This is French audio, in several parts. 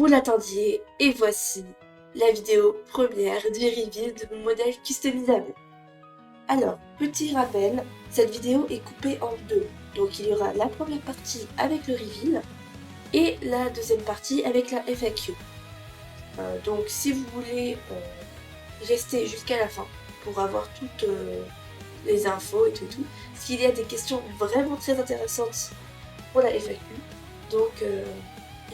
Vous l'attendiez, et voici la vidéo première du reveal de mon modèle customisable. Alors, petit rappel, cette vidéo est coupée en deux. Donc il y aura la première partie avec le reveal et la deuxième partie avec la FAQ. Donc si vous voulez rester jusqu'à la fin pour avoir toutes les infos et tout, parce qu'il y a des questions vraiment très intéressantes pour la FAQ, donc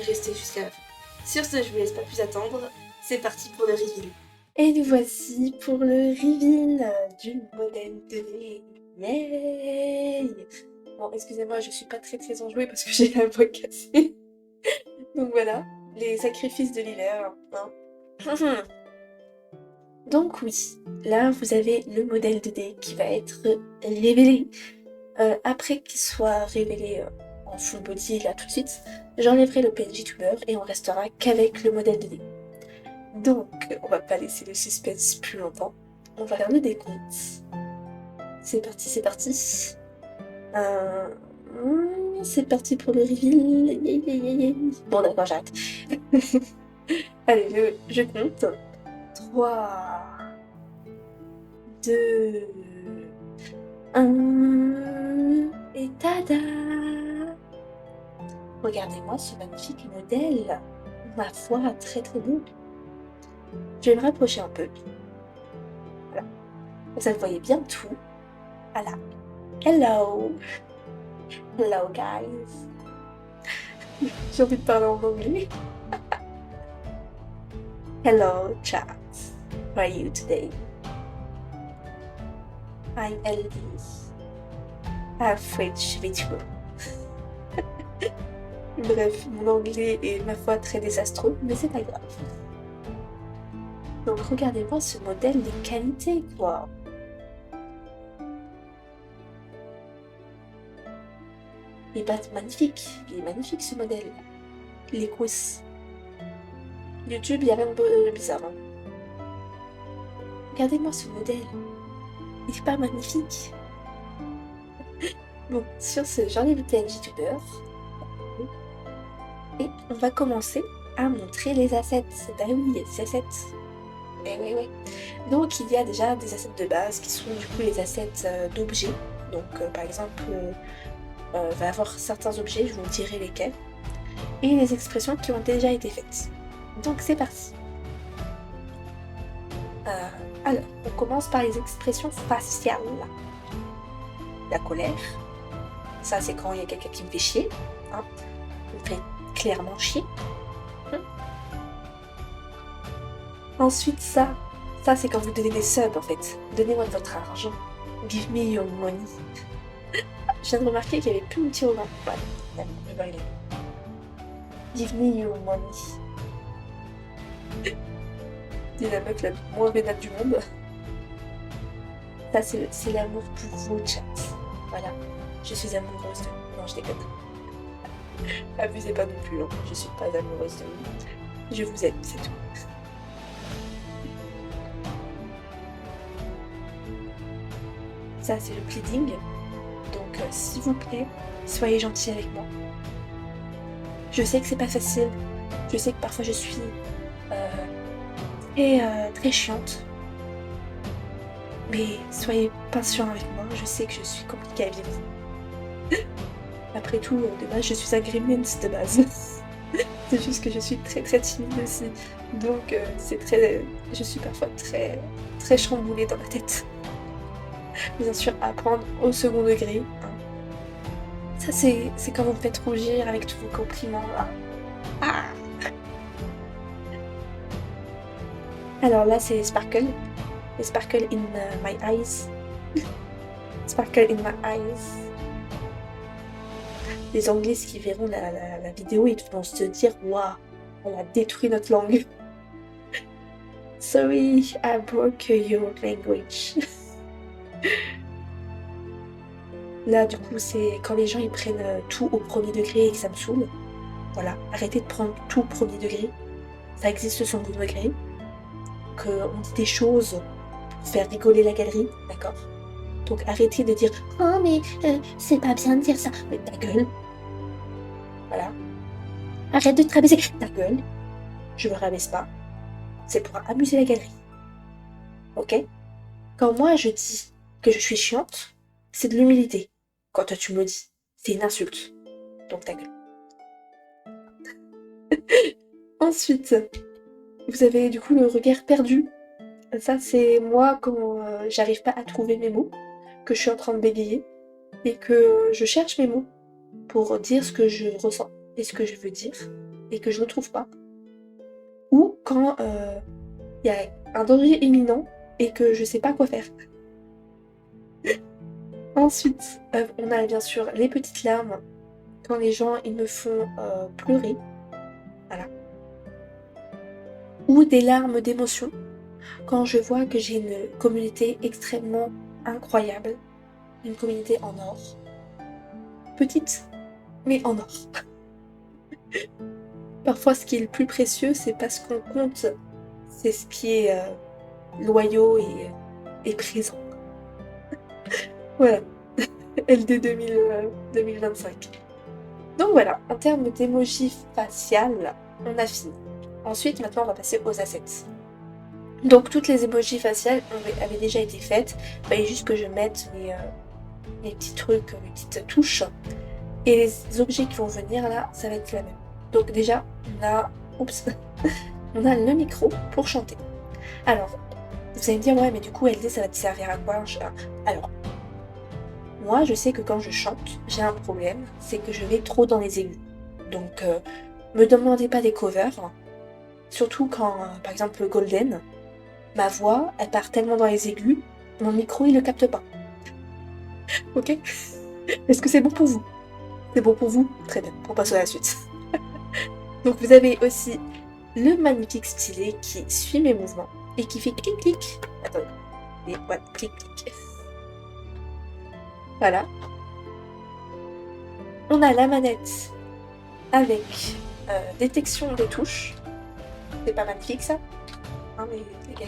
restez jusqu'à la fin. Sur ce, je vous laisse pas plus attendre, c'est parti pour le reveal. Et nous voici pour le reveal du modèle de V. Yay! Bon, excusez-moi, je suis pas très enjouée parce que j'ai la voix cassée. Donc voilà, les sacrifices de l'hiver, hein. Donc oui, là vous avez le modèle de dé qui va être révélé. Après qu'il soit révélé en full body là tout de suite, j'enlèverai le PNJ Tuber et on restera qu'avec le modèle de dé. Donc on va pas laisser le suspense plus longtemps, on va faire le décompte. C'est parti, c'est parti. C'est parti pour le reveal. Bon d'accord, j'arrête. Allez, je compte. 3, 2, 1, et tada! Regardez-moi ce magnifique modèle. Ma foi, très beau. Je vais me rapprocher un peu. Voilà. Vous voyez bien tout. Voilà. Hello! Hello, guys! J'ai envie de parler en anglais. Hello, chat. How are you today? I'm LD. Average Virtual. Bref, mon anglais est ma foi très désastreux, mais c'est pas grave. Donc regardez-moi ce modèle de qualité, quoi. Il est magnifique, ce modèle. Les cousses. YouTube, il y a rien de bizarre. Hein. Regardez-moi ce modèle. Il est pas magnifique. Bon, sur ce, j'enlève le PNJ Tuber. Et on va commencer à montrer les assets. Bah oui, il y a des assets. Eh oui. Donc il y a déjà des assets de base qui sont du coup les assets d'objets. Donc par exemple, va avoir certains objets, je vous dirai lesquels. Et les expressions qui ont déjà été faites. Donc c'est parti. Alors, on commence par les expressions faciales. La colère. Ça, c'est quand il y a quelqu'un qui me fait chier. Hein. Il me fait clairement chier. Ensuite, ça c'est quand vous donnez des subs, en fait. Donnez-moi de votre argent. Give me your money. Je viens de remarquer qu'il n'y avait plus mon petit Romain. Voilà, je vais aller. Give me your money. C'est la meuf la moins vénale du monde. Ça, c'est l'amour pour vous, chat. Voilà. Je suis amoureuse de vous. Non, je déconne. Abusez pas non plus, hein. Je suis pas amoureuse de vous. Je vous aime, c'est tout. Ça, c'est le pleading. Donc, s'il vous plaît, soyez gentils avec moi. Je sais que c'est pas facile. Je sais que parfois je suis très chiante. Mais soyez patient avec moi. Je sais que je suis compliquée à vivre. Après tout, de base, je suis un gremlins de base. C'est juste que je suis très timide aussi. Donc, je suis parfois très chamboulée dans ma tête. Bien sûr, à prendre au second degré. Hein. Ça, c'est quand vous me faites rougir avec tous vos compliments. Là. Ah. Alors là, c'est Sparkle. Les Sparkle in my eyes. Sparkle in my eyes. Les Anglais qui verront la vidéo, ils vont se dire « Waouh, elle a détruit notre langue. » Sorry, I broke your language. Là, du coup, c'est quand les gens ils prennent tout au premier degré et que ça me saoule. Voilà, arrêtez de prendre tout au premier degré. Ça existe au second degré. Qu'on dit des choses pour faire rigoler la galerie, d'accord? Donc arrêtez de dire « Oh, mais c'est pas bien de dire ça. » Mais ta gueule. Voilà. Arrête de te rabaisser. Ta gueule. je me rabaisse pas. C'est pour amuser la galerie. Ok? Quand moi je dis que je suis chiante, c'est de l'humilité. Quand toi tu me le dis, c'est une insulte. Donc ta gueule. Ensuite, vous avez du coup le regard perdu. Ça c'est moi quand j'arrive pas à trouver mes mots, que je suis en train de bégayer, et que je cherche mes mots pour dire ce que je ressens et ce que je veux dire, et que je ne trouve pas. Ou quand y a un danger imminent et que je sais pas quoi faire. Ensuite, on a bien sûr les petites larmes quand les gens ils me font pleurer. Voilà. Ou des larmes d'émotion quand je vois que j'ai une communauté extrêmement incroyable, une communauté en or. Petite, mais en or. Parfois, ce qui est le plus précieux, c'est pas ce qu'on compte, c'est ce qui est loyaux et présent. Voilà, LD 2025. Donc voilà, en termes d'émoji faciales, on a fini. Ensuite, maintenant, on va passer aux assets. Donc toutes les émojis faciales avaient déjà été faites. Il fallait juste que je mette mes petits trucs, mes petites touches. Et les objets qui vont venir là, ça va être la même. Donc déjà, on a le micro pour chanter. Alors, vous allez me dire, ouais, mais du coup, LD, ça va te servir à quoi? Alors, moi, je sais que quand je chante, j'ai un problème, c'est que je vais trop dans les aigus. Donc, me demandez pas des covers, surtout quand, par exemple, le Golden, ma voix, elle part tellement dans les aigus, mon micro, il le capte pas. Ok? Est-ce que c'est bon pour vous? C'est bon pour vous? Très bien, on passe à la suite. Donc, vous avez aussi le magnifique stylet qui suit mes mouvements et qui fait clic-clic. Attendez. Et voilà, clic-clic. Voilà. On a la manette avec détection des touches. C'est pas magnifique ça? Hein, mais les gars,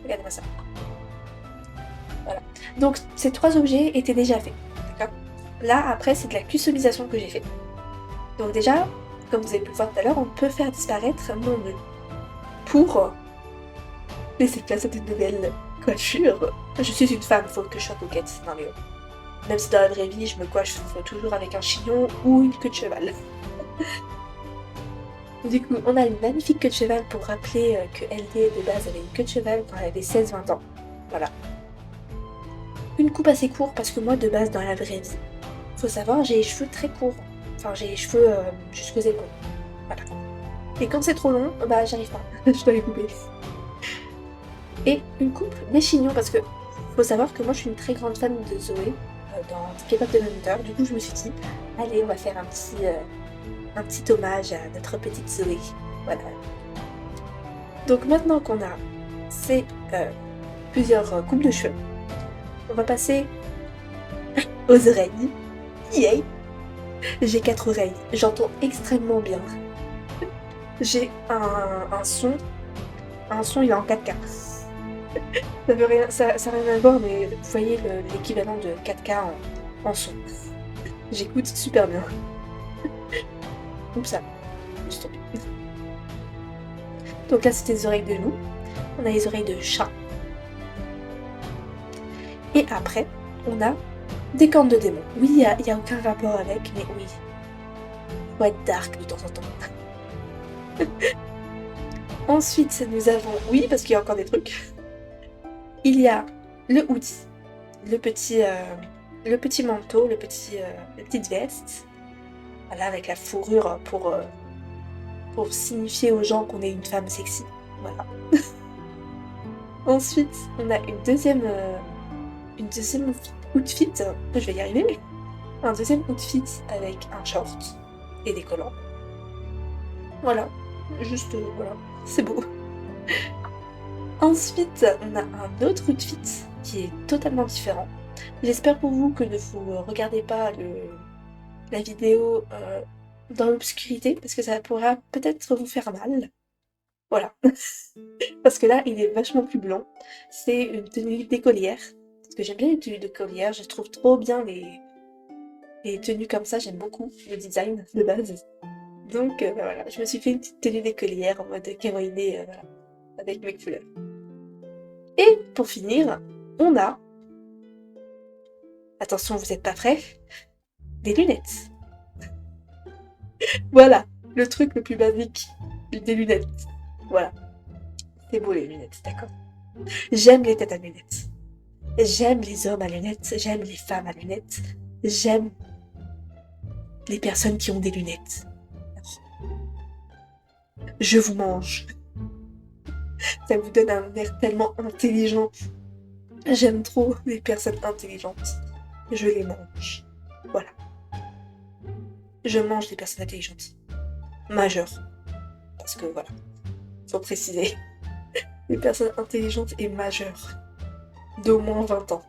regardez-moi ça. Voilà. Donc ces trois objets étaient déjà faits. D'accord? Là, après, c'est de la customisation que j'ai fait. Donc déjà, comme vous avez pu le voir tout à l'heure, on peut faire disparaître mon nœud pour laisser place à de nouvelles coiffures. Je suis une femme, faut que je sois coquette. Non mais même si dans la vraie vie, je me coiffe toujours avec un chignon ou une queue de cheval. Du coup, on a une magnifique queue de cheval pour rappeler que LD de base avait une queue de cheval quand elle avait 16-20 ans. Voilà. Une coupe assez courte parce que moi, de base, dans la vraie vie, faut savoir, j'ai les cheveux très courts. Enfin, j'ai les cheveux jusqu'aux épaules. Voilà. Et quand c'est trop long, bah j'arrive pas. Je dois les couper. Et une coupe des chignons parce que faut savoir que moi, je suis une très grande fan de Zoé dans K-pop Demon Hunters. Du coup, je me suis dit, allez, on va faire un petit hommage à notre petite Zoé. Voilà. Donc maintenant qu'on a ces plusieurs coupes de cheveux, on va passer aux oreilles. Yay! J'ai 4 oreilles, j'entends extrêmement bien. J'ai un son il est en 4K. Ça n'a rien à voir, mais vous voyez l'équivalent de 4K en son. J'écoute super bien. Oups, ça. Donc là, c'était les oreilles de loup. On a les oreilles de chat. Et après, on a des cornes de démon. Oui, il y a aucun rapport avec, mais oui. Faut être dark de temps en temps. Ensuite, nous avons... Oui, parce qu'il y a encore des trucs. Il y a le hoodie. Le petit manteau, la petite veste. Voilà, avec la fourrure pour signifier aux gens qu'on est une femme sexy. Voilà. Ensuite, on a une deuxième outfit. Je vais y arriver. Un deuxième outfit avec un short et des collants. Voilà. Juste, voilà. C'est beau. Ensuite, on a un autre outfit qui est totalement différent. J'espère pour vous que ne vous regardez pas la vidéo dans l'obscurité, parce que ça pourra peut-être vous faire mal. Voilà. Parce que là, il est vachement plus blanc. C'est une tenue d'écolière. Parce que j'aime bien les tenues d'écolière, je trouve trop bien les tenues comme ça, j'aime beaucoup le design de base. Donc bah, voilà, je me suis fait une petite tenue d'écolière en mode kawaii, voilà, avec mes couleurs. Et pour finir, on a, attention vous êtes pas prêts, des lunettes. Voilà, le truc le plus basique, des lunettes. Voilà, c'est beau les lunettes, d'accord. J'aime les têtes à lunettes. J'aime les hommes à lunettes, j'aime les femmes à lunettes, j'aime les personnes qui ont des lunettes. Je vous mange. Ça vous donne un air tellement intelligent. J'aime trop les personnes intelligentes. Je les mange. Voilà. Je mange les personnes intelligentes. Majeures. Parce que voilà, faut préciser. Les personnes intelligentes et majeures. D'au moins 20 ans.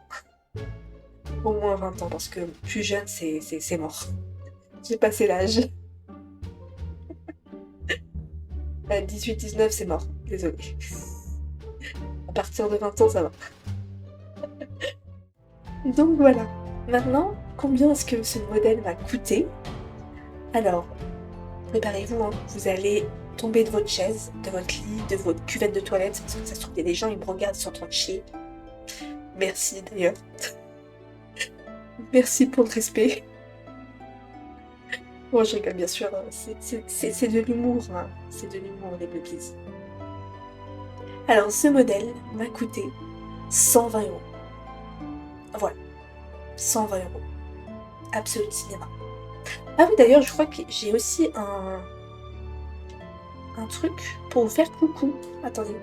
Au moins 20 ans, parce que plus jeune, c'est mort. J'ai passé l'âge. 18-19, c'est mort. Désolée. À partir de 20 ans, ça va. Donc voilà. Maintenant, combien est-ce que ce modèle m'a coûté? Alors, préparez-vous, hein. Vous allez tomber de votre chaise, de votre lit, de votre cuvette de toilette, parce que ça se trouve, il y a des gens, ils me regardent, ils sont en train de chier. Merci d'ailleurs. Merci pour le respect. Bon, je rigole bien sûr, c'est de l'humour, hein. C'est de l'humour les pupilles. Alors ce modèle m'a coûté 120 €. Voilà, 120 €. Absolute cinéma. Ah oui d'ailleurs, je crois que j'ai aussi un truc pour vous faire coucou. Attendez.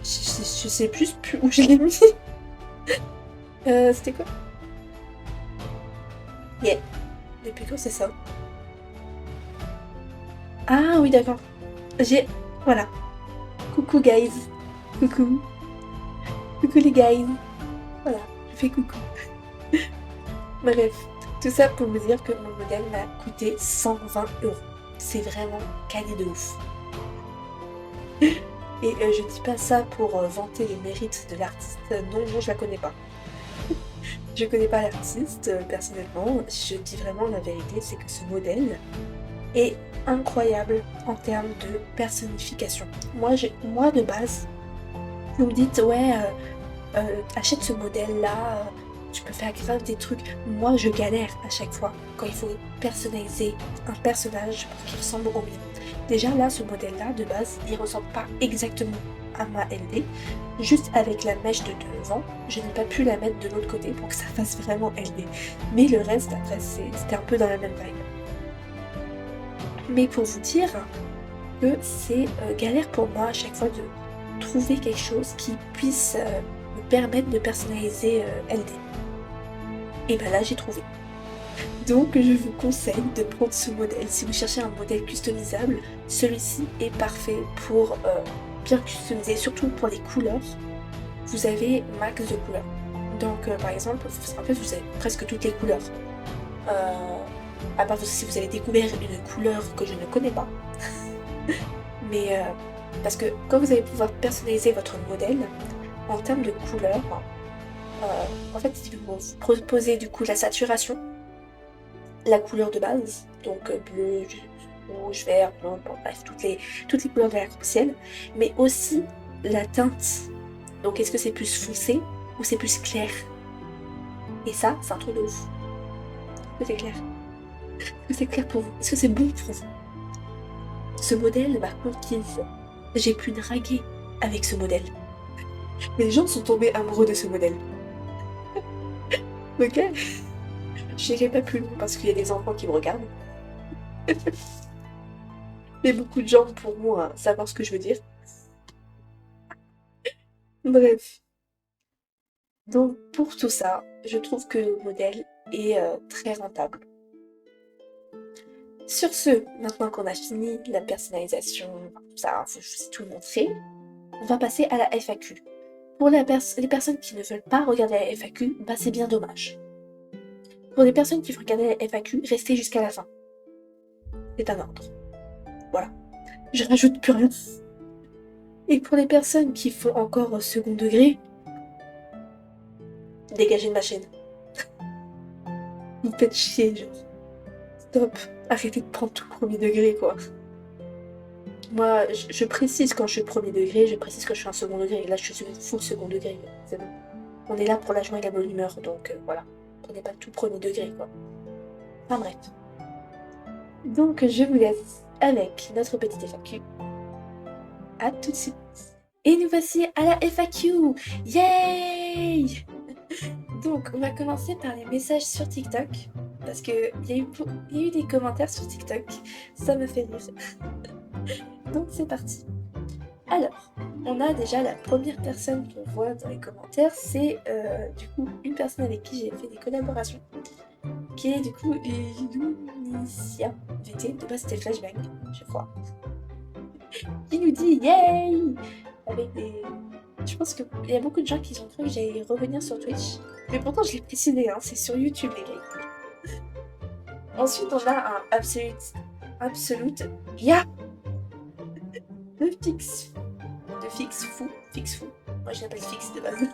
Je sais plus où je l'ai mis. C'était quoi? Yeah. Depuis quand c'est ça? Ah oui d'accord. Voilà. Coucou guys. Coucou. Coucou les guys. Voilà, je fais coucou. Bref, tout ça pour vous dire que mon modèle m'a coûté 120 €. C'est vraiment quali de ouf. Et je dis pas ça pour vanter les mérites de l'artiste. Non, je la connais pas. Je connais pas l'artiste personnellement. Je dis vraiment la vérité, c'est que ce modèle est incroyable en termes de personnification. Moi de base, vous me dites ouais, achète ce modèle-là, tu peux faire grave des trucs. Moi, je galère à chaque fois quand il faut personnaliser un personnage pour qu'il ressemble au mien. Déjà là, ce modèle-là, de base, il ressemble pas exactement à ma LD. Juste avec la mèche de devant, je n'ai pas pu la mettre de l'autre côté pour que ça fasse vraiment LD. Mais le reste, après, c'était un peu dans la même vibe. Mais pour vous dire que c'est galère pour moi à chaque fois de trouver quelque chose qui puisse me permettre de personnaliser LD. Et ben là, j'ai trouvé. Donc je vous conseille de prendre ce modèle. Si vous cherchez un modèle customisable, celui-ci est parfait pour bien customiser, surtout pour les couleurs. Vous avez max de couleurs. Donc par exemple, en fait vous avez presque toutes les couleurs. À part si vous avez découvert une couleur que je ne connais pas. Mais parce que quand vous allez pouvoir personnaliser votre modèle, en termes de couleurs, en fait il va vous proposer du coup la saturation, la couleur de base, donc bleu, rouge, vert, blanc, bon, bref, toutes les couleurs de l'arc-en-ciel, mais aussi la teinte. Donc est-ce que c'est plus foncé ou c'est plus clair? Et ça, c'est un truc de ouf. Est-ce que c'est clair? Est-ce que c'est clair pour vous? Est-ce que c'est bon pour vous? Ce modèle m'a conquise. J'ai pu draguer avec ce modèle. Les gens sont tombés amoureux de ce modèle. Ok? J'irai pas plus loin parce qu'il y a des enfants qui me regardent. Mais beaucoup de gens pourront savoir ce que je veux dire. Bref. Donc pour tout ça, je trouve que le modèle est très rentable. Sur ce, maintenant qu'on a fini la personnalisation, tout ça, je vous ai tout montré, on va passer à la FAQ. Pour les personnes qui ne veulent pas regarder la FAQ, bah c'est bien dommage. Pour les personnes qui veulent regarder la FAQ, restez jusqu'à la fin. C'est un ordre. Voilà. Je rajoute plus rien. Et pour les personnes qui font encore second degré, dégagez de ma chaîne. Vous me faites chier, genre. Stop. Arrêtez de prendre tout premier degré, quoi. Moi, je précise quand je suis premier degré, je précise quand je suis en second degré. Là, je suis full second degré, c'est bon. On est là pour la joie et la bonne humeur, donc voilà. Prenez pas tout premier degré, quoi. Enfin bref. Donc, je vous laisse avec notre petite FAQ. À tout de suite. Et nous voici à la FAQ. Yay! Donc, on va commencer par les messages sur TikTok. Parce qu'il y a eu des commentaires sur TikTok. Ça me fait rire. Donc, c'est parti. Alors, on a déjà la première personne qu'on voit dans les commentaires. C'est du coup une personne avec qui j'ai fait des collaborations. Qui est du coup Lumicia VT. De base, c'était Flashbang, je crois. Qui nous dit yay! Avec des... Je pense qu'il y a beaucoup de gens qui ont cru que j'allais revenir sur Twitch. Mais pourtant, je l'ai précisé, hein, c'est sur YouTube, les gars. Ensuite, on a un Absolute Ya! De Fix Fou. Moi, je l'appelle Fix de base.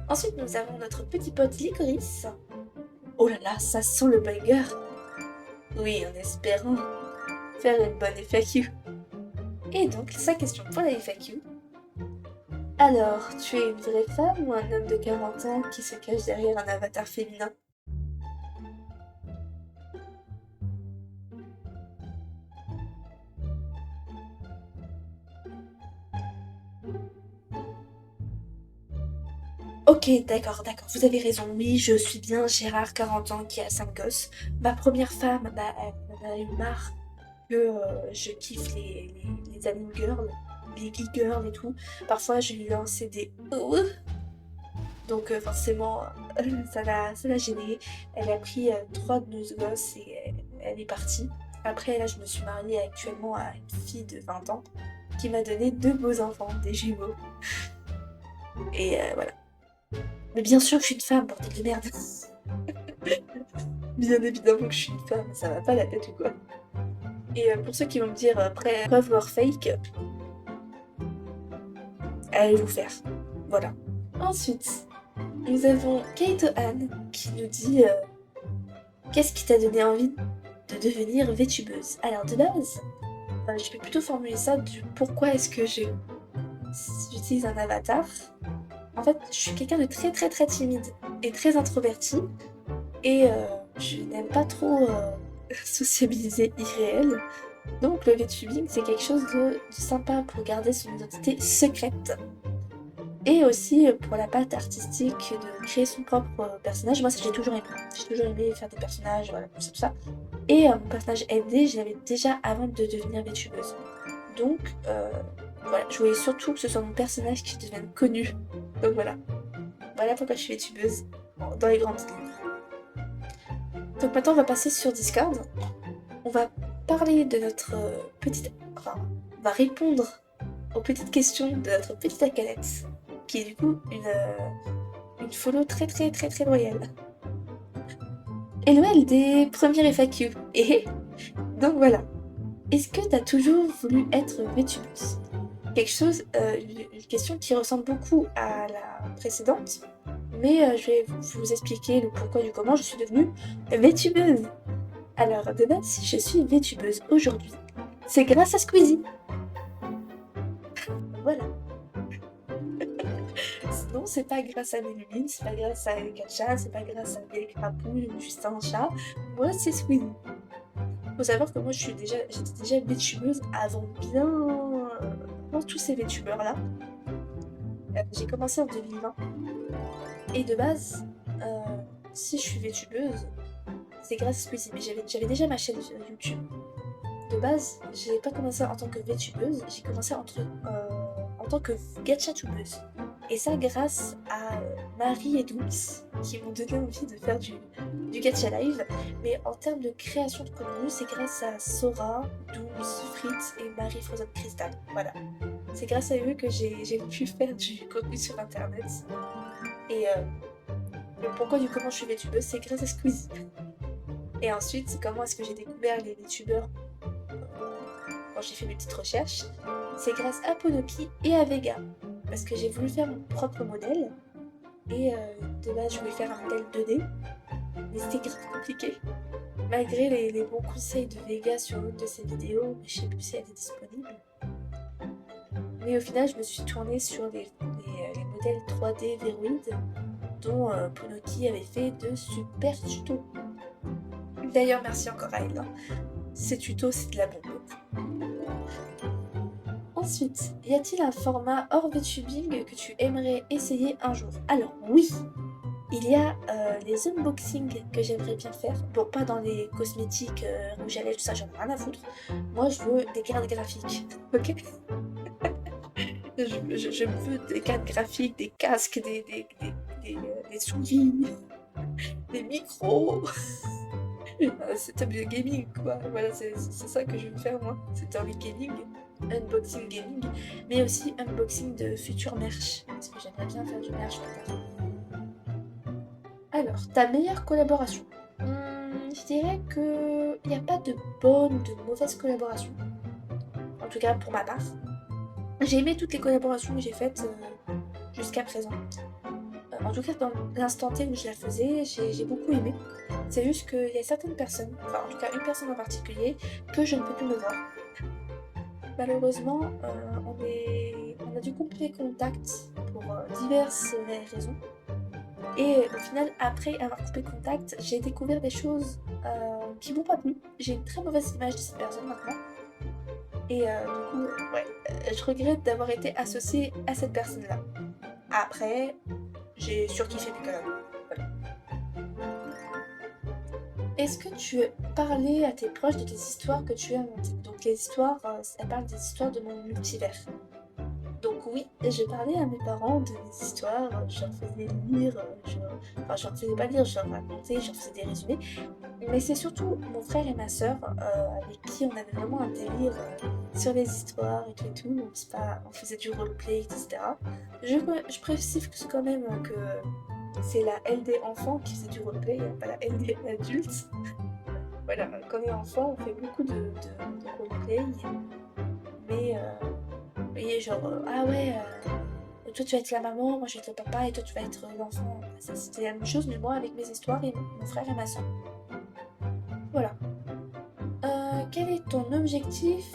Ensuite, nous avons notre petit pote Licorice. Oh là là, ça sent le banger. Oui, en espérant faire une bonne FAQ. Et donc, sa question pour la FAQ. Alors, tu es une vraie femme ou un homme de 40 ans qui se cache derrière un avatar féminin? Ok, d'accord, vous avez raison. Oui, je suis bien Gérard, 40 ans, qui a 5 gosses. Ma première femme, bah, elle en a eu marre que je kiffe les anime girls, les geek girls et tout. Parfois, je lui lançais des donc forcément, ça l'a gênée. Elle a pris 3 de nos gosses et elle est partie. Après, là, je me suis mariée actuellement à une fille de 20 ans qui m'a donné 2 beaux enfants, des jumeaux. Et voilà. Mais bien sûr que je suis une femme, bordel de merde. Bien évidemment que je suis une femme, ça va pas la tête ou quoi. Et pour ceux qui vont me dire après preuve or fake, allez vous faire. Voilà. Ensuite, nous avons Kaito Anne qui nous dit qu'est-ce qui t'a donné envie de devenir VTubeuse? Alors de base, je vais plutôt formuler ça du pourquoi est-ce que j'utilise un avatar. En fait, je suis quelqu'un de très très très timide et très introverti et je n'aime pas trop sociabiliser irréel. Donc le VTubing c'est quelque chose de sympa pour garder son identité secrète. Et aussi pour la part artistique de créer son propre personnage. Moi ça j'ai toujours aimé. J'ai toujours aimé faire des personnages, voilà, tout ça. Et mon personnage MD, je l'avais déjà avant de devenir VTubeuse. Donc voilà, je voulais surtout que ce soit mon personnage qui devienne connu. Donc voilà. Voilà pourquoi je suis VTubeuse dans les grandes lignes. Donc maintenant on va passer sur Discord. On va parler de notre petite... Enfin, on va répondre aux petites questions de notre petite Akanette, qui est du coup une follow très très très très loyale. Hello des premières FAQ. Donc voilà. Est-ce que t'as toujours voulu être VTubeuse? Quelque chose, une question qui ressemble beaucoup à la précédente, mais je vais vous expliquer le pourquoi du comment je suis devenue VTubeuse. Alors, de base, si je suis VTubeuse aujourd'hui, c'est grâce à Squeezie. Voilà. Sinon, c'est pas grâce à Méluline, c'est pas grâce à Elkacha, c'est pas grâce à Biel Crapouille ou Justin Chat. Moi, c'est Squeezie. Faut savoir que moi, j'étais déjà VTubeuse avant tous ces VTubeurs-là. J'ai commencé en 2020. Et de base, si je suis VTubeuse, c'est grâce à Squeezie. Mais j'avais déjà ma chaîne YouTube. De base, j'ai pas commencé en tant que VTubeuse, j'ai commencé en tant que gachatubeuse. Et ça grâce à Marie et Dooms qui m'ont donné envie de faire du gacha live. Mais en termes de création de contenu, c'est grâce à Sora, Dooms, Fritz et Marie Frozen Crystal. Voilà. C'est grâce à eux que j'ai pu faire du contenu sur internet. Et le pourquoi du comment je suis VTubeuse, c'est grâce à Squeezie. Et ensuite, comment est-ce que j'ai découvert les VTubeurs quand j'ai fait mes petites recherches? C'est grâce à Ponopi et à Vega. Parce que j'ai voulu faire mon propre modèle. Et de base, je voulais faire un modèle 2D. Mais c'était grave compliqué. malgré les bons conseils de Vega sur une de ses vidéos, je sais plus si elle est disponible. Mais au final, je me suis tournée sur les modèles 3D Veroid dont Ponoki avait fait de super tutos. D'ailleurs, merci encore à elle. Hein. Ces tutos, c'est de la bombe. Ensuite, y a-t-il un format hors VTubing que tu aimerais essayer un jour? Alors oui, il y a les unboxings que j'aimerais bien faire. Bon, pas dans les cosmétiques, rouge à lèvres, tout ça, j'en ai rien à foutre. Moi, je veux des cartes graphiques, ok? Je veux des cartes graphiques, des casques, des souris, des micros. Setup de gaming, quoi. Voilà, c'est ça que je veux faire, moi. C'est un gaming, unboxing gaming, mais aussi unboxing de futurs merch. Parce que j'aimerais bien faire du merch plus tard. Alors, ta meilleure collaboration? Je dirais que il n'y a pas de bonne ou de mauvaise collaboration. En tout cas, pour ma part. J'ai aimé toutes les collaborations que j'ai faites jusqu'à présent. En tout cas, dans l'instant T où je la faisais, j'ai beaucoup aimé. C'est juste qu'il y a certaines personnes, enfin en tout cas une personne en particulier, que je ne peux plus me voir. Malheureusement, on a dû couper contact pour diverses raisons. Et au final, après avoir coupé contact, j'ai découvert des choses qui m'ont pas plu. J'ai une très mauvaise image de cette personne maintenant. Et du coup, ouais, je regrette d'avoir été associée à cette personne-là. Après, j'ai surkiffé mes collabs. Voilà. Est-ce que tu parlais à tes proches de tes histoires que tu as montées? Donc les histoires, elles parlent des histoires de mon multivers. Donc oui, je parlais à mes parents de mes histoires, je leur faisais lire, enfin je leur faisais pas lire, je leur racontais, je leur faisais des résumés. Mais c'est surtout mon frère et ma sœur avec qui on avait vraiment un délire sur les histoires et tout. On faisait du roleplay, etc. Je précise quand même que c'est la LD enfant qui faisait du roleplay, pas la LD adulte. Voilà, quand on est enfant, on fait beaucoup de roleplay, mais et genre, ah ouais, toi tu vas être la maman, moi je vais être le papa et toi tu vas être l'enfant. Ça, c'était la même chose, mais moi avec mes histoires et mon frère et ma soeur. Voilà. Quel est ton objectif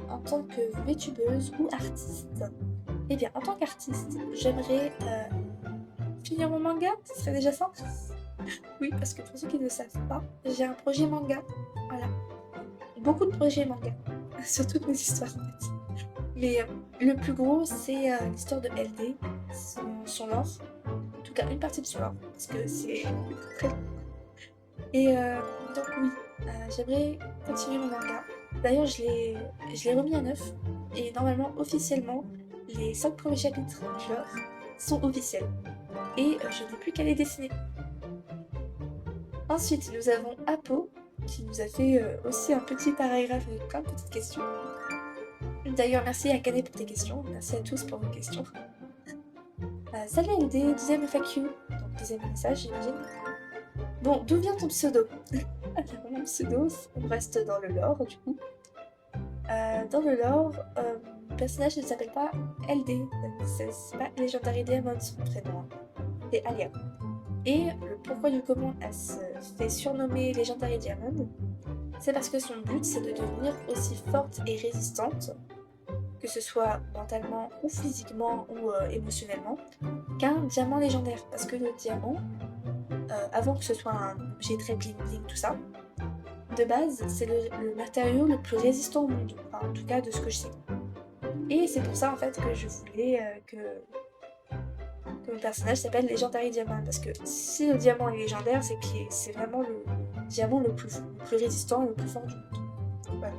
en tant que VTubeuse ou artiste? Eh bien, en tant qu'artiste, j'aimerais finir mon manga, ce serait déjà ça. Oui, parce que pour ceux qui ne le savent pas, j'ai un projet manga. Voilà. Beaucoup de projets manga. Sur toutes mes histoires en fait. Mais le plus gros, c'est l'histoire de LD, son lore. En tout cas, une partie de son lore, parce que c'est très long. Et donc oui, j'aimerais continuer mon manga. D'ailleurs, je l'ai remis à neuf. Et normalement, officiellement, les 5 premiers chapitres du lore sont officiels. Et je n'ai plus qu'à les dessiner. Ensuite, nous avons Apo, qui nous a fait aussi un petit paragraphe avec plein de petites questions. D'ailleurs, merci à Canet pour tes questions. Merci à tous pour vos questions. Salut LD, deuxième FAQ. Donc, deuxième message, j'imagine. Bon, d'où vient ton pseudo? Alors, mon pseudo, on reste dans le lore, du coup. Dans le lore, le personnage ne s'appelle pas LD. C'est pas Legendary Diamond, son prénom. Hein. C'est Alia. Et le pourquoi du comment elle se fait surnommer Legendary Diamond, c'est parce que son but, c'est de devenir aussi forte et résistante, que ce soit mentalement ou physiquement ou émotionnellement, qu'un diamant légendaire. Parce que le diamant, avant que ce soit un objet très bling bling, tout ça, de base, c'est le matériau le plus résistant au monde, enfin, en tout cas de ce que je sais. Et c'est pour ça en fait que je voulais que le personnage s'appelle Legendary Diamond, parce que si le diamant est légendaire, c'est que c'est vraiment le diamant le plus résistant et le plus fort du monde. Voilà.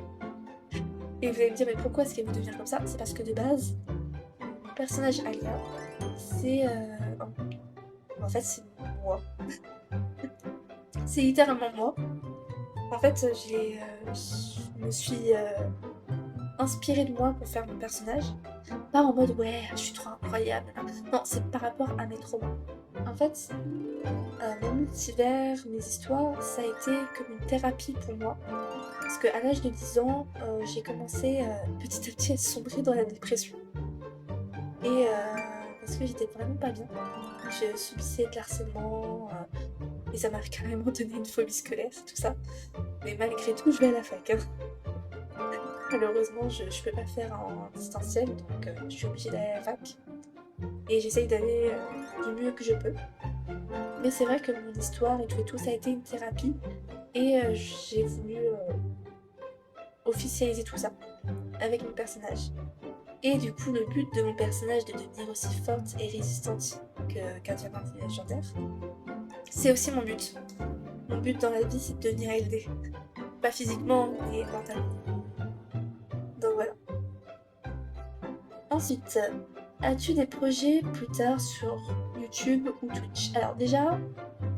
Et vous allez me dire, mais pourquoi est-ce qu'elle veut devenir comme ça? C'est parce que de base, le personnage Alia, c'est... en fait, c'est moi. C'est littéralement moi. En fait, je me suis inspirée de moi pour faire mon personnage. Pas en mode, ouais, je suis trop incroyable. Non, c'est par rapport à mes traumas. En fait, mon multivers, mes histoires, ça a été comme une thérapie pour moi. Parce qu'à l'âge de 10 ans, j'ai commencé petit à petit à sombrer dans la dépression. Et parce que j'étais vraiment pas bien. Je subissais de l'harcèlement, et ça m'a carrément donné une phobie scolaire, tout ça. Mais malgré tout, je vais à la fac, hein. Malheureusement, je peux pas faire en distanciel, donc je suis obligée d'aller à la fac. Et j'essaye d'aller du mieux que je peux. Mais c'est vrai que mon histoire et tout, ça a été une thérapie. Et j'ai voulu officialiser tout ça avec mon personnage. Et du coup, le but de mon personnage de devenir aussi forte et résistante qu'un diamant légendaire, c'est aussi mon but. Mon but dans la vie, c'est de devenir LD. Pas physiquement, mais mentalement. Donc voilà. Ensuite, as-tu des projets plus tard sur YouTube ou Twitch? Alors déjà,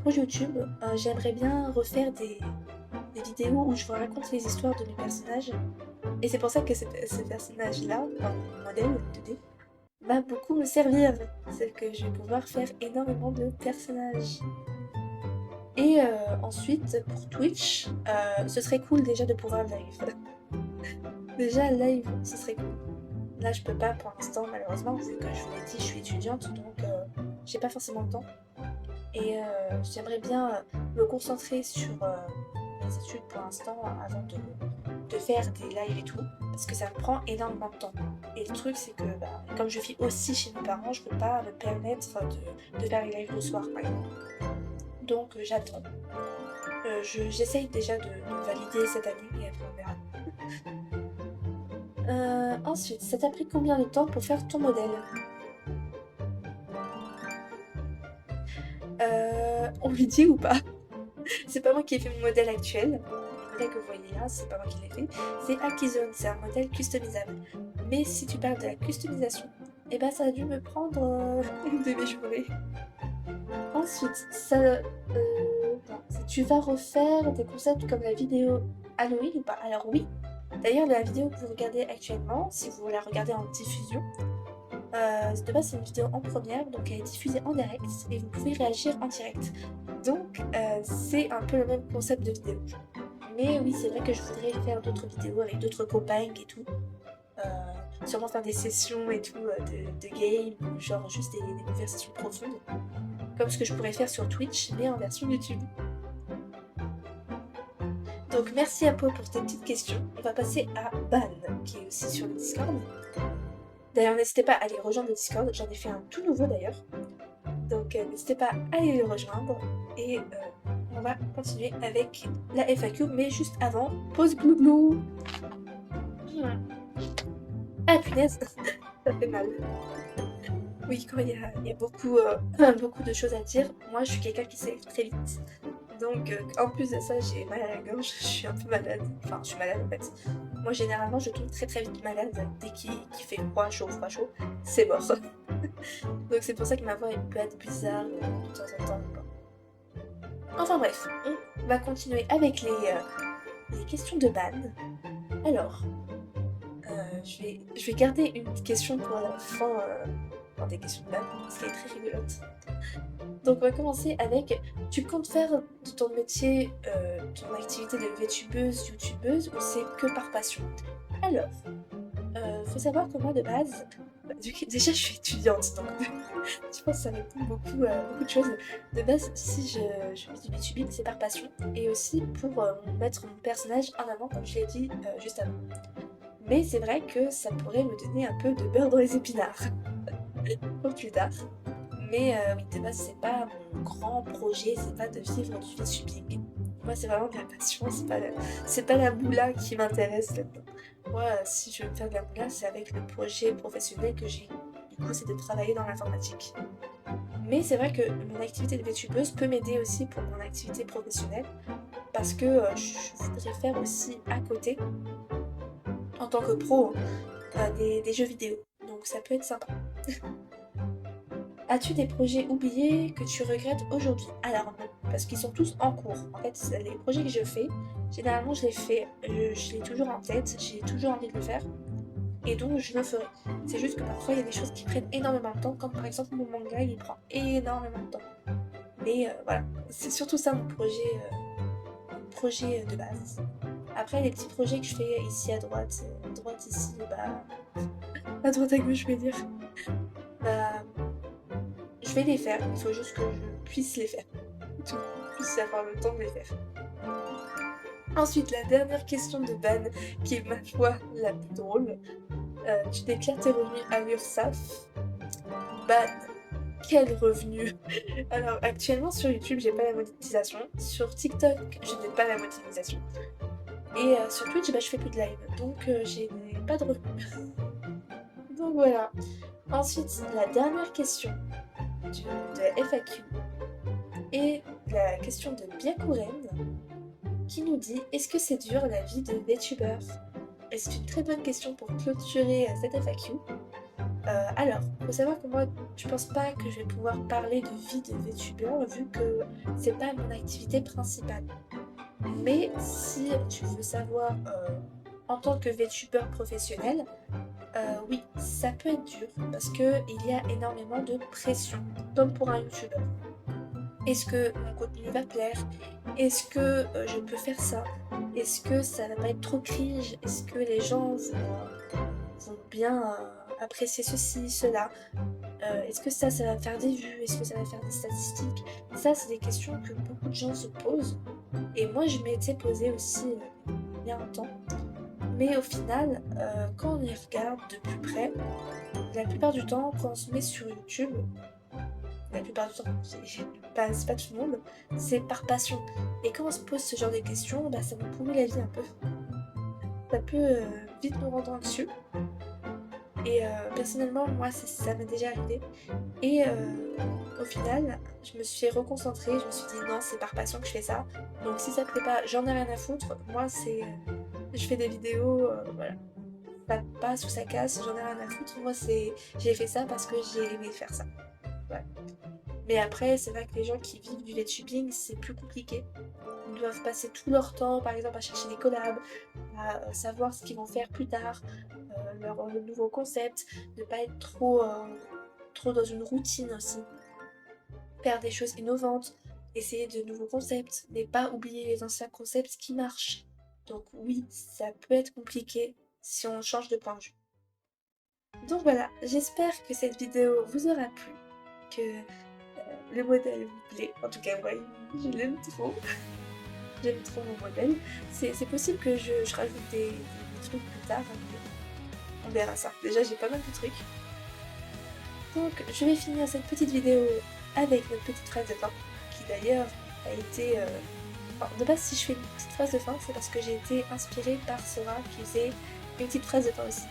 pour YouTube, j'aimerais bien refaire des vidéos où je vous raconte les histoires de mes personnages. Et c'est pour ça que ce personnage-là, mon modèle 2D, va beaucoup me servir. C'est que je vais pouvoir faire énormément de personnages. Et ensuite, pour Twitch, ce serait cool déjà de pouvoir live. Déjà, live, ce serait cool. Là, je peux pas pour l'instant, malheureusement, vu que je vous l'ai dit, je suis étudiante, donc j'ai pas forcément le temps. Et j'aimerais bien me concentrer sur mes études pour l'instant avant de faire des lives et tout, parce que ça me prend énormément de temps. Et le truc, c'est que comme je vis aussi chez mes parents, je peux pas me permettre de faire les lives le soir, par exemple. Donc j'attends. J'essaye déjà de valider cette année et après on verra. Ensuite, ça t'a pris combien de temps pour faire ton modèle? On lui dit ou pas? C'est pas moi qui ai fait mon modèle actuel. Le modèle que vous voyez là, c'est pas moi qui l'ai fait. C'est Akizone, c'est un modèle customisable. Mais si tu parles de la customisation, eh ben ça a dû me prendre une demi-journée. Ensuite, tu vas refaire des concepts comme la vidéo Halloween ou pas? Alors oui. D'ailleurs, la vidéo que vous regardez actuellement, si vous la regardez en diffusion, de base c'est une vidéo en première, donc elle est diffusée en direct et vous pouvez réagir en direct. Donc c'est un peu le même concept de vidéo. Mais oui, c'est vrai que je voudrais faire d'autres vidéos avec d'autres compagnes et tout. Sûrement faire des sessions et tout de game, genre juste des conversations profondes. Comme ce que je pourrais faire sur Twitch, mais en version YouTube. Donc merci à Po pour tes petites questions. On va passer à Ban, qui est aussi sur le Discord. D'ailleurs, n'hésitez pas à aller rejoindre le Discord, j'en ai fait un tout nouveau d'ailleurs. Donc n'hésitez pas à aller le rejoindre. Et on va continuer avec la FAQ, mais juste avant, pause glouglou. Ah punaise, ça fait mal. Oui, quand il y a beaucoup, beaucoup de choses à dire, moi je suis quelqu'un qui s'élève très vite. Donc en plus de ça, j'ai mal à la gorge, je suis un peu malade. Enfin, je suis malade en fait. Moi généralement, je tombe très vite malade dès qu'il fait froid, chaud, c'est mort. Donc c'est pour ça que ma voix peut être bizarre de temps en temps. Enfin bref, on va continuer avec les questions de Ban. Alors, je vais garder une question pour la fin des questions de Ban, parce qu'elle est très rigolote. Donc on va commencer avec, tu comptes faire de ton métier, ton activité de VTubeuse, YouTubeuse, ou c'est que par passion? Alors, faut savoir que moi de base, déjà je suis étudiante, donc je pense que ça répond beaucoup de choses. De base, si je fais du VTubing, c'est par passion, et aussi pour mettre mon personnage en avant, comme je l'ai dit juste avant. Mais c'est vrai que ça pourrait me donner un peu de beurre dans les épinards, pour plus tard. Mais oui, de base, c'est pas mon grand projet, c'est pas de vivre du VTubing. Moi, c'est vraiment de la passion, c'est pas la moula qui m'intéresse là-dedans. Moi, si je veux me faire de la moula, c'est avec le projet professionnel que j'ai. Du coup, c'est de travailler dans l'informatique. Mais c'est vrai que mon activité de VTubeuse peut m'aider aussi pour mon activité professionnelle, parce que je voudrais faire aussi à côté, en tant que pro, des jeux vidéo. Donc ça peut être sympa. As-tu des projets oubliés que tu regrettes aujourd'hui? Alors non, parce qu'ils sont tous en cours. En fait, les projets que je fais, généralement je les fais, je l'ai toujours en tête, j'ai toujours envie de le faire, et donc je le ferai. C'est juste que parfois il y a des choses qui prennent énormément de temps, comme par exemple mon manga, il prend énormément de temps. Mais voilà, c'est surtout ça mon projet de base. Après, les petits projets que je fais ici à droite ici, à droite à gauche je vais dire, bah, je vais les faire, il faut juste que je puisse les faire. Tout. puisse avoir le temps de les faire. Ensuite, la dernière question de Ban, qui est ma foi la plus drôle. Tu déclares tes revenus à l'URSSAF. Ban, quel revenu? Alors actuellement sur YouTube j'ai pas la monétisation, sur TikTok je n'ai pas la monétisation, et sur Twitch je fais plus de live, donc j'ai pas de revenus. Donc voilà. Ensuite la dernière question de la FAQ est la question de Biakouren qui nous dit: est-ce que c'est dur la vie de VTuber? Et c'est une très bonne question pour clôturer cette FAQ. Alors, faut savoir que moi, je pense pas que je vais pouvoir parler de vie de VTuber vu que c'est pas mon activité principale. Mais si tu veux savoir en tant que VTuber professionnel, oui, ça peut être dur parce que il y a énormément de pression, comme pour un YouTuber. Est-ce que mon contenu va plaire? Est-ce que je peux faire ça? Est-ce que ça va pas être trop cringe? Est-ce que les gens vont bien apprécier ceci, cela? Est-ce que ça va faire des vues? Est-ce que ça va faire des statistiques? Ça, c'est des questions que beaucoup de gens se posent. Et moi, je m'étais posé aussi il y a un temps. Mais au final, quand on y regarde de plus près, la plupart du temps, quand on se met sur YouTube, la plupart du temps, c'est pas tout le monde, c'est par passion. Et quand on se pose ce genre de questions, bah, ça nous pourrit la vie un peu. Ça peut vite nous rendre anxieux. Et personnellement, moi, ça m'est déjà arrivé. Et au final, je me suis reconcentrée, je me suis dit non, c'est par passion que je fais ça. Donc si ça plaît pas, j'en ai rien à foutre. Moi, c'est je fais des vidéos, voilà. Ça passe ou ça casse, j'en ai rien à foutre. Moi, j'ai fait ça parce que j'ai aimé faire ça. Voilà. Mais après, c'est vrai que les gens qui vivent du VTubing, c'est plus compliqué. Ils doivent passer tout leur temps, par exemple, à chercher des collabs, à savoir ce qu'ils vont faire plus tard, leur nouveau concept, ne pas être trop dans une routine aussi. Faire des choses innovantes, essayer de nouveaux concepts, mais pas oublier les anciens concepts qui marchent. Donc oui, ça peut être compliqué si on change de point de vue. Donc voilà, j'espère que cette vidéo vous aura plu, que le modèle vous plaît. En tout cas, moi, je l'aime trop. J'aime trop mon modèle. C'est possible que je rajoute des trucs plus tard. On verra ça. Déjà, j'ai pas mal de trucs. Donc, je vais finir cette petite vidéo avec notre petite phrase de fin, qui d'ailleurs a été... Enfin, de base, si je fais une petite phrase de fin, c'est parce que j'ai été inspirée par Sora qui faisait une petite phrase de fin aussi.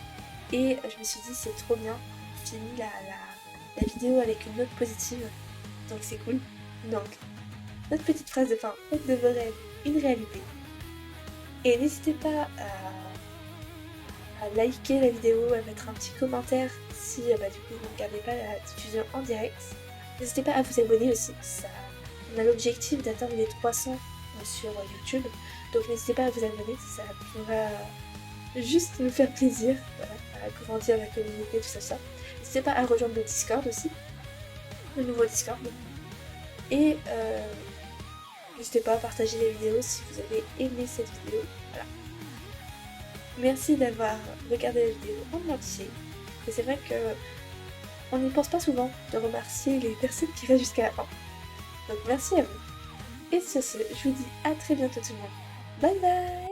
Et je me suis dit, c'est trop bien. Je finis la vidéo avec une note positive. Donc, c'est cool. Donc, notre petite phrase de fin, faites de vos rêves une réalité. Et n'hésitez pas à liker la vidéo, à mettre un petit commentaire si du coup vous ne regardez pas la diffusion en direct. N'hésitez pas à vous abonner aussi, on a l'objectif d'atteindre les 300 sur YouTube, donc n'hésitez pas à vous abonner, ça pourra juste nous faire plaisir, voilà, à grandir la communauté, tout ça. N'hésitez pas à rejoindre le Discord aussi, le nouveau Discord. Et n'hésitez pas à partager les vidéos si vous avez aimé cette vidéo. Voilà. Merci d'avoir regardé la vidéo en entier. Et c'est vrai que on n'y pense pas souvent de remercier les personnes qui restent jusqu'à la fin. Donc merci à vous. Et sur ce, je vous dis à très bientôt tout le monde. Bye bye!